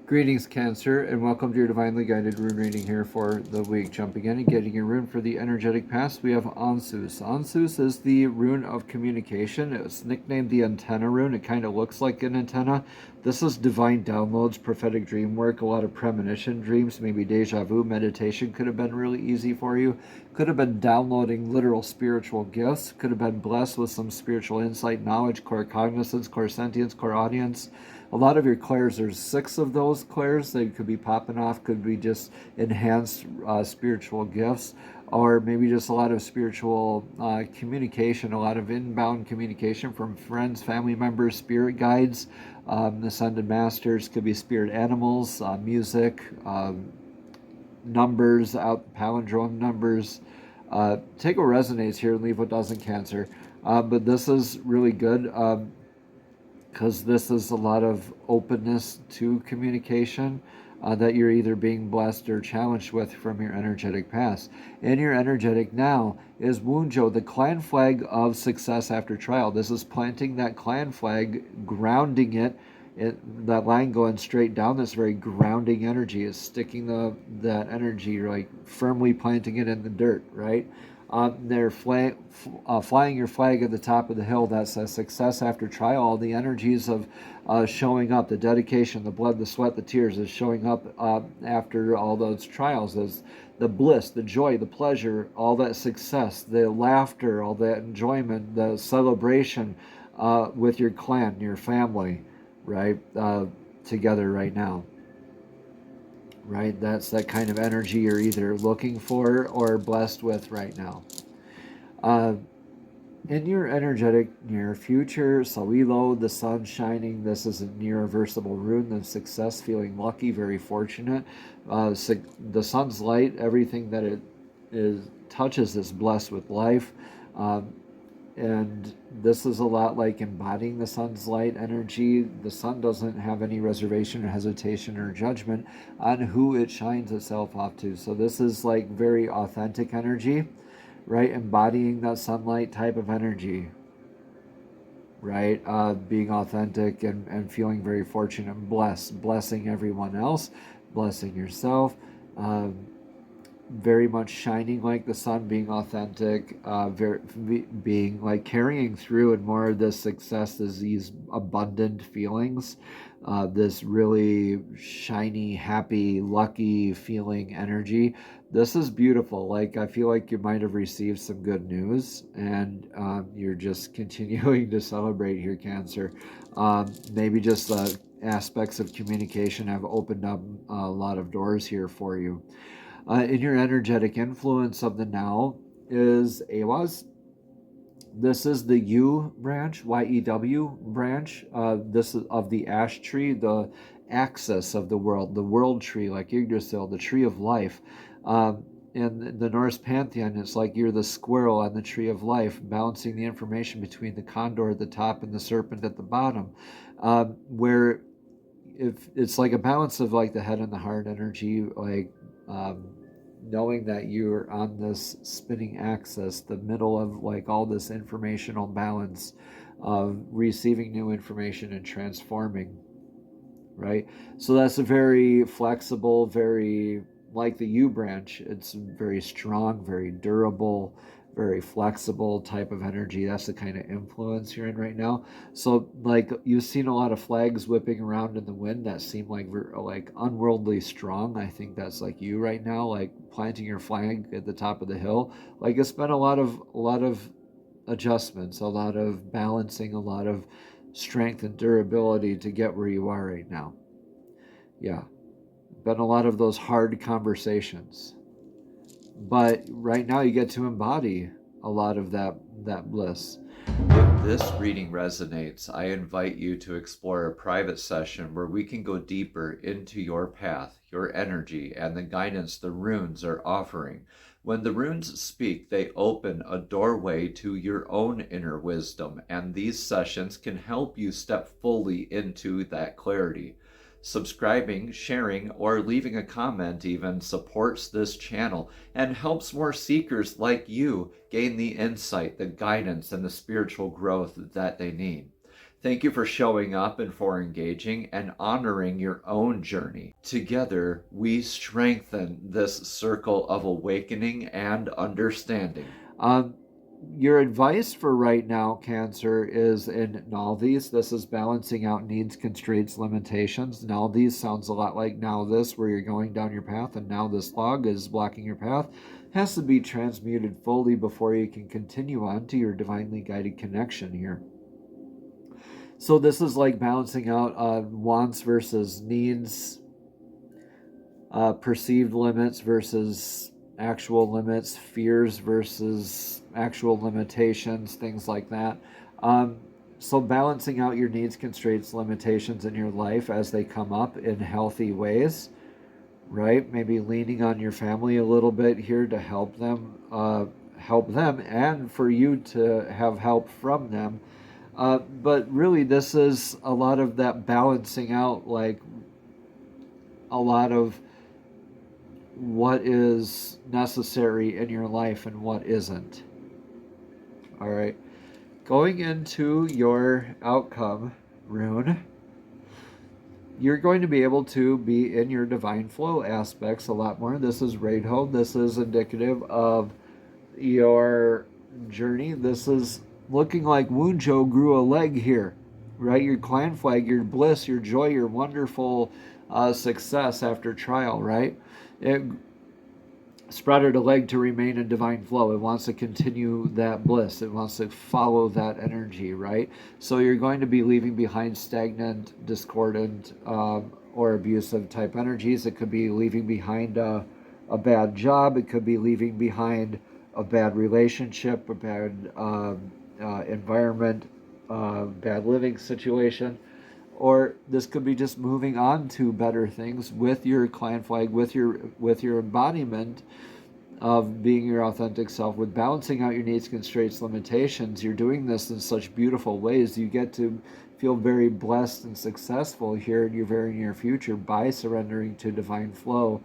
Greetings, Cancer, and welcome to your divinely guided rune reading here for the week. Jumping in and getting your rune for the energetic past, we have Ansus. Ansus is the rune of communication. It's nicknamed the antenna rune. It kind of looks like an antenna. This is divine downloads, prophetic dream work, a lot of premonition dreams, maybe deja vu. Meditation could have been really easy for you. Could have been downloading literal spiritual gifts. Could have been blessed with some spiritual insight, knowledge, core cognizance, core sentience, core audience. A lot of your clairs, there's 6 of those clairs that could be popping off, could be just enhanced spiritual gifts, or maybe just a lot of spiritual communication, a lot of inbound communication from friends, family members, spirit guides, ascended masters, could be spirit animals, music, numbers, palindrome numbers. Take what resonates here and leave what doesn't, Cancer. But this is really good. Because this is a lot of openness to communication that you're either being blessed or challenged with from your energetic past. And your energetic now is Wunjo, the clan flag of success after trial. This is planting that clan flag, grounding it, that line going straight down, this very grounding energy is sticking that energy, like firmly planting it in the dirt, right? They're flying your flag at the top of the hill. That's a success after trial. All the energies of showing up, the dedication, the blood, the sweat, the tears is showing up after all those trials. As the bliss, the joy, the pleasure, all that success, the laughter, all that enjoyment, the celebration with your clan, your family, right, together right now. Right, that's that kind of energy you're either looking for or blessed with right now. In your energetic near future, Sawilo, the sun shining, this is a near reversible rune of success, feeling lucky, very fortunate. The sun's light, everything that it touches is blessed with life. And this is a lot like embodying the sun's light energy. The sun doesn't have any reservation or hesitation or judgment on who it shines itself off to. So this is like very authentic energy, right? Embodying that sunlight type of energy, right? Being authentic and feeling very fortunate and blessed, blessing everyone else, blessing yourself. Very much shining like the sun, being authentic, being like carrying through and more of this success, these abundant feelings, this really shiny, happy, lucky feeling energy. This is beautiful. Like, I feel like you might have received some good news and you're just continuing to celebrate here, Cancer. Maybe just aspects of communication have opened up a lot of doors here for you. In your energetic influence of the now is Awaz. This is the U branch, Y-E-W branch. This is of the ash tree, the axis of the world tree, like Yggdrasil, the tree of life. In the Norse pantheon, it's like you're the squirrel on the tree of life, balancing the information between the condor at the top and the serpent at the bottom, where if it's like a balance of like the head and the heart energy, like knowing that you're on this spinning axis, the middle of like all this informational balance of receiving new information and transforming, right? So that's a very flexible, very like the U branch. It's very strong, very durable, very flexible type of energy. That's the kind of influence you're in right now. So like you've seen a lot of flags whipping around in the wind that seem like unworldly strong. I think that's like you right now, like planting your flag at the top of the hill. Like it's been a lot of adjustments, a lot of balancing, a lot of strength and durability to get where you are right now. Yeah, been a lot of those hard conversations. But right now you get to embody a lot of that bliss. If this reading resonates, I invite you to explore a private session where we can go deeper into your path, your energy, and the guidance the runes are offering. When the runes speak, they open a doorway to your own inner wisdom, and these sessions can help you step fully into that clarity. Subscribing, sharing, or leaving a comment even supports this channel and helps more seekers like you gain the insight, the guidance, and the spiritual growth that they need. Thank you for showing up and for engaging and honoring your own journey. Together, we strengthen this circle of awakening and understanding. Your advice for right now, Cancer, is in now these. This is balancing out needs, constraints, limitations. Now these sounds a lot like now this, where you're going down your path, and now this log is blocking your path. Has to be transmuted fully before you can continue on to your divinely guided connection here. So this is like balancing out wants versus needs, perceived limits versus actual limits, fears versus actual limitations, things like that. So balancing out your needs, constraints, limitations in your life as they come up in healthy ways, right? Maybe leaning on your family a little bit here to help them, and for you to have help from them. But really, this is a lot of that balancing out, like a lot of what is necessary in your life and what isn't. All right. Going into your outcome rune, you're going to be able to be in your divine flow aspects a lot more. This is Radho. This is indicative of your journey. This is looking like Wunjo grew a leg here, right? Your clan flag, your bliss, your joy, your wonderful success after trial, right? It spread a leg to remain in divine flow. It wants to continue that bliss. It wants to follow that energy, right? So you're going to be leaving behind stagnant, discordant, or abusive type energies. It could be leaving behind a bad job. It could be leaving behind a bad relationship, a bad environment, bad living situation. Or this could be just moving on to better things with your clan flag, with your embodiment of being your authentic self, with balancing out your needs, constraints, limitations. You're doing this in such beautiful ways. You get to feel very blessed and successful here in your very near future by surrendering to divine flow,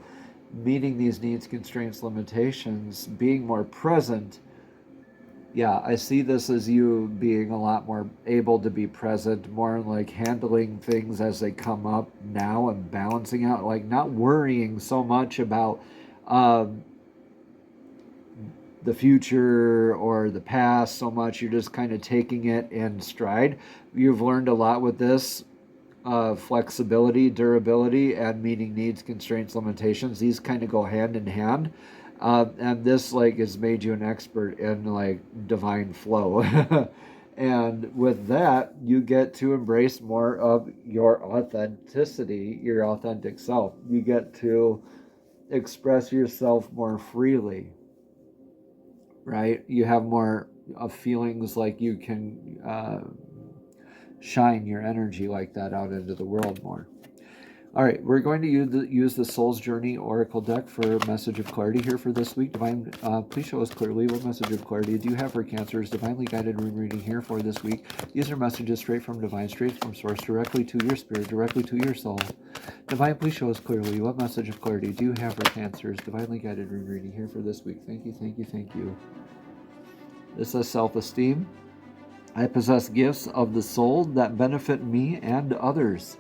meeting these needs, constraints, limitations, being more present. Yeah, I see this as you being a lot more able to be present, more like handling things as they come up now and balancing out, like not worrying so much about the future or the past so much. You're just kind of taking it in stride. You've learned a lot with this. Flexibility, durability, and meeting needs, constraints, limitations. These kind of go hand in hand. And this like has made you an expert in like divine flow. And with that, you get to embrace more of your authenticity, your authentic self. You get to express yourself more freely, right? You have more feelings like you can shine your energy like that out into the world more. All right, we're going to use the Soul's Journey Oracle deck for a message of clarity here for this week. Divine, please show us clearly what message of clarity do you have for Cancer's divinely guided rune reading here for this week. These are messages straight from Divine, straight from Source, directly to your spirit, directly to your soul. Divine, please show us clearly what message of clarity do you have for Cancer's divinely guided rune reading here for this week. Thank you, thank you, thank you. This is self-esteem. I possess gifts of the soul that benefit me and others.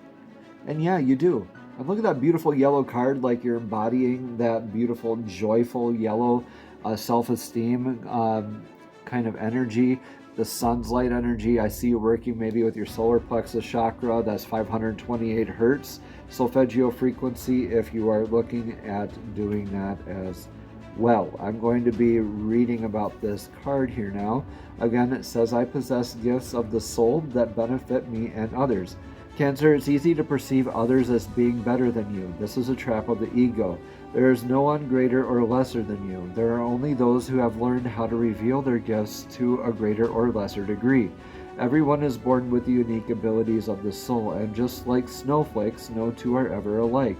And yeah, you do. And look at that beautiful yellow card, like you're embodying that beautiful, joyful yellow self-esteem kind of energy, the sun's light energy. I see you working maybe with your solar plexus chakra. That's 528 hertz solfeggio frequency if you are looking at doing that as well. I'm going to be reading about this card here now. Again, it says, I possess gifts of the soul that benefit me and others. Cancer, it's easy to perceive others as being better than you. This is a trap of the ego. There is no one greater or lesser than you. There are only those who have learned how to reveal their gifts to a greater or lesser degree. Everyone is born with the unique abilities of the soul, and just like snowflakes, no two are ever alike.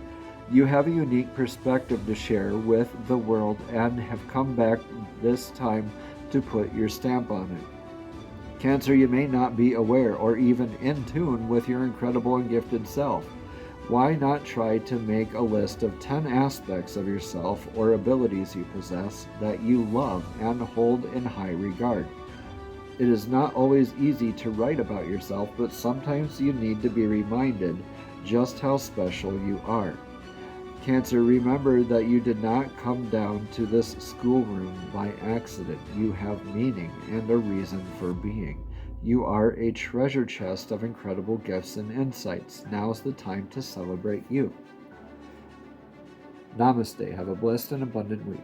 You have a unique perspective to share with the world and have come back this time to put your stamp on it. Cancer, you may not be aware or even in tune with your incredible and gifted self. Why not try to make a list of 10 aspects of yourself or abilities you possess that you love and hold in high regard? It is not always easy to write about yourself, but sometimes you need to be reminded just how special you are. Cancer, remember that you did not come down to this schoolroom by accident. You have meaning and a reason for being. You are a treasure chest of incredible gifts and insights. Now's the time to celebrate you. Namaste. Have a blessed and abundant week.